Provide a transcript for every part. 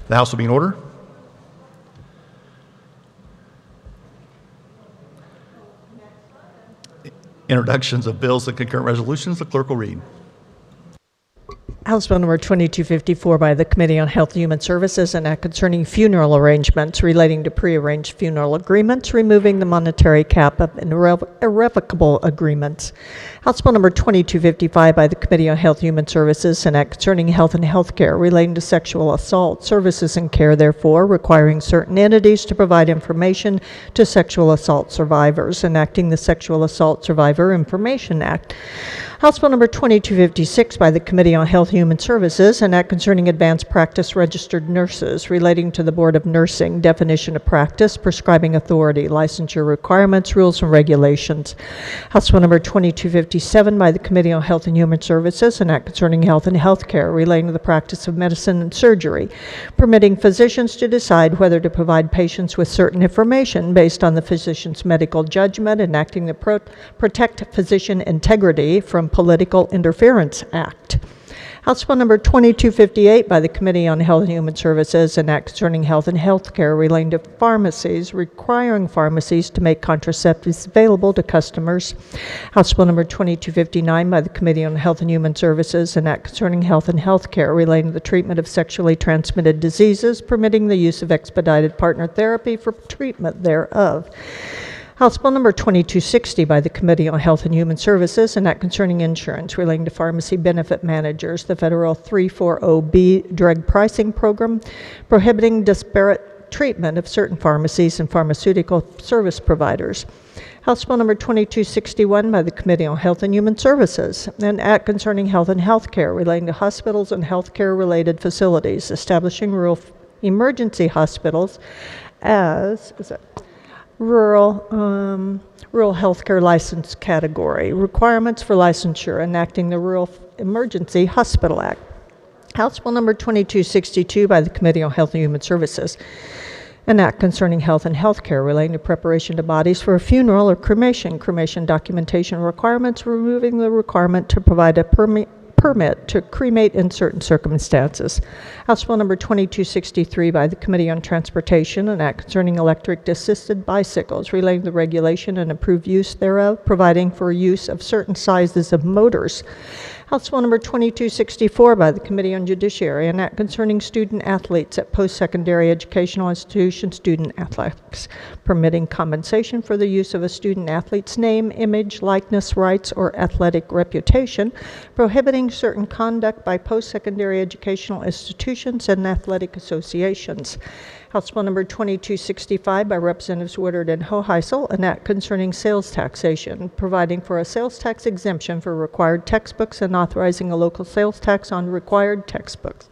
The House will be in order. Introductions of bills and concurrent resolutions. The clerk will read. House Bill number 2254 by the Committee on Health and Human Services, an act concerning funeral arrangements relating to prearranged funeral agreements, removing the monetary cap of irrevocable agreements. House Bill number 2255 by the Committee on Health and Human Services, an act concerning health and health care relating to sexual assault services and care, therefore, requiring certain entities to provide information to sexual assault survivors, enacting the Sexual Assault Survivor Information Act. House Bill number 2256 by the Committee on Health and Human Services, an act concerning advanced practice registered nurses relating to the Board of Nursing, definition of practice, prescribing authority, licensure requirements, rules and regulations. House Bill number 2257 by the Committee on Health and Human Services, an act concerning health and health care relating to the practice of medicine and surgery, permitting physicians to decide whether to provide patients with certain information based on the physician's medical judgment, enacting the Protect Physician Integrity from Political Interference Act. House Bill number 2258 by the Committee on Health and Human Services, an act concerning health and health care relating to pharmacies, requiring pharmacies to make contraceptives available to customers. House Bill number 2259 by the Committee on Health and Human Services, an act concerning health and health care relating to the treatment of sexually transmitted diseases, permitting the use of expedited partner therapy for treatment thereof. House Bill number 2260 by the Committee on Health and Human Services, an act concerning insurance relating to pharmacy benefit managers, the federal 340B drug pricing program, prohibiting disparate treatment of certain pharmacies and pharmaceutical service providers. House Bill number 2261 by the Committee on Health and Human Services, an act concerning health and health care relating to hospitals and health care related facilities, establishing rural emergency hospitals as rural healthcare license category, requirements for licensure, enacting the Rural Emergency Hospital Act. House Bill number 2262 by the Committee on Health and Human Services, an act concerning health and health care relating to preparation of bodies for a funeral or cremation documentation requirements, removing the requirement to provide a permit to cremate in certain circumstances. House Bill number 2263 by the Committee on Transportation, an act concerning electric-assisted bicycles relating to the regulation and approved use thereof, providing for use of certain sizes of motors. House Bill number 2264 by the Committee on Judiciary, an act concerning student athletes at post-secondary educational institutions, student athletics, permitting compensation for the use of a student athlete's name, image, likeness, rights, or athletic reputation, prohibiting certain conduct by post-secondary educational institutions and athletic associations. House Bill number 2265 by Representatives Woodard and Hoheisel, an act concerning sales taxation, providing for a sales tax exemption for required textbooks and authorizing a local sales tax on required textbooks.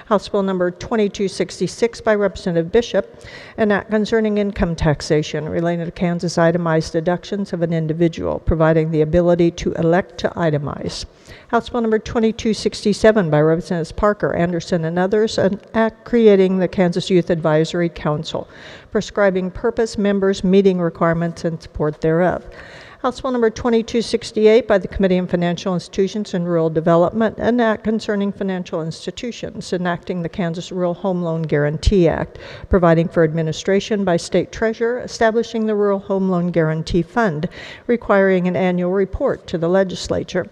House Bill number 2266 by Representative Bishop, an act concerning income taxation relating to Kansas itemized deductions of an individual, providing the ability to elect to itemize. House Bill number 2267 by Representatives Parker, Anderson, and others, an act creating the Kansas Youth Advisory Council, prescribing purpose, members, meeting requirements, and support thereof. House Bill number 2268 by the Committee on Financial Institutions and Rural Development, an act concerning financial institutions, enacting the Kansas Rural Home Loan Guarantee Act, providing for administration by State Treasurer, establishing the Rural Home Loan Guarantee Fund, requiring an annual report to the Legislature.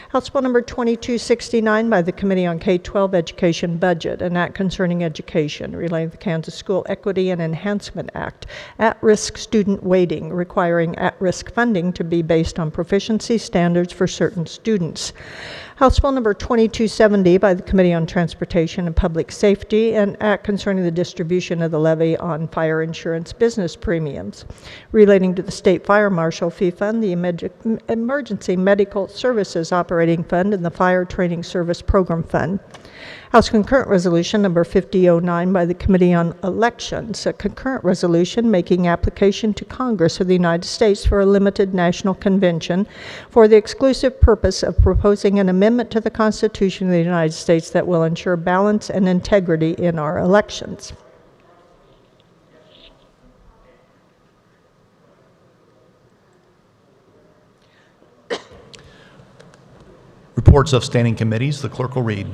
House Bill number 2269 by the Committee on K-12 Education Budget, an act concerning education, relating to the Kansas School Equity and Enhancement Act, at-risk student weighting, requiring at-risk funding to be based on proficiency standards for certain students. House Bill number 2270 by the Committee on Transportation and Public Safety, an act concerning the distribution of the levy on fire insurance business premiums, relating to the State Fire Marshal Fee Fund, the Emergency Medical Services Operating Fund, and the Fire Training Service Program Fund. House Concurrent Resolution number 5009 by the Committee on Elections, a concurrent resolution making application to Congress of the United States for a limited national convention for the exclusive purpose of proposing an amendment to the Constitution of the United States that will ensure balance and integrity in our elections. Reports of standing committees. The clerk will read.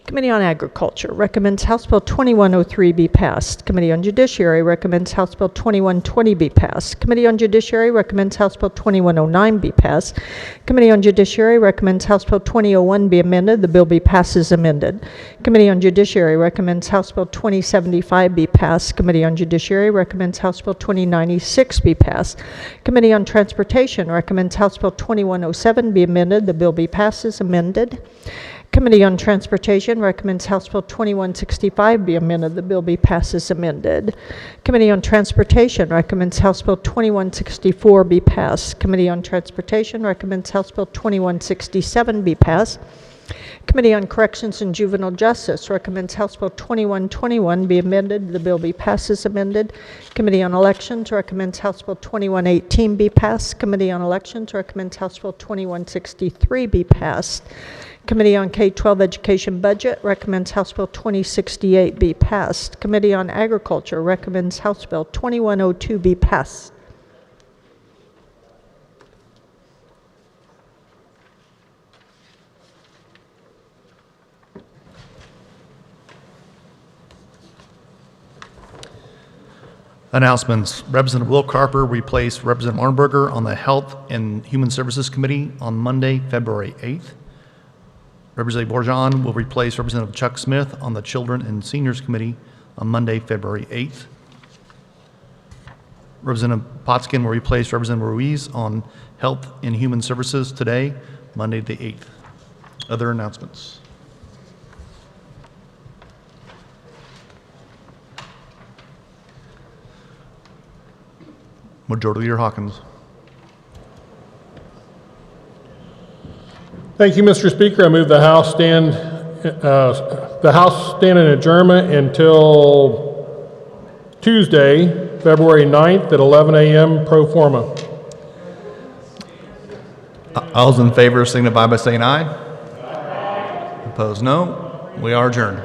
Committee on Agriculture recommends House Bill 2103 be passed. Committee on Judiciary recommends House Bill 2120 be passed. Committee on Judiciary recommends House Bill 2109 be passed. Committee on Judiciary recommends House Bill 2001 be amended. The bill be passed as amended. Committee on Judiciary recommends House Bill 2075 be passed. Committee on Judiciary recommends House Bill 2096 be passed. Committee on Transportation recommends House Bill 2107 be amended. The bill be passed as amended. Committee on Transportation recommends House Bill 2165 be amended. The bill be passed as amended. Committee on Transportation recommends House Bill 2164 be passed. Committee on Transportation recommends House Bill 2167 be passed. Committee on Corrections and Juvenile Justice recommends House Bill 2121 be amended. The bill be passed as amended. Committee on Elections recommends House Bill 2118 be passed. Committee on Elections recommends House Bill 2163 be passed. Committee on K-12 Education Budget recommends House Bill 2068 be passed. Committee on Agriculture recommends House Bill 2102 be passed. Announcements. Representative Will Carper replaced Representative Arnberger on the Health and Human Services Committee on Monday, February 8th. Representative Bourgeon will replace Representative Chuck Smith on the Children and Seniors Committee on Monday, February 8th. Representative Potskin will replace Representative Ruiz on Health and Human Services today, Monday the 8th. Other announcements. Majority Leader Hawkins. Thank you, Mr. Speaker. I move the House stand in adjournment until Tuesday, February 9th at 11 a.m. pro forma. All those in favor signify by saying aye. Aye. Opposed, no. We are adjourned.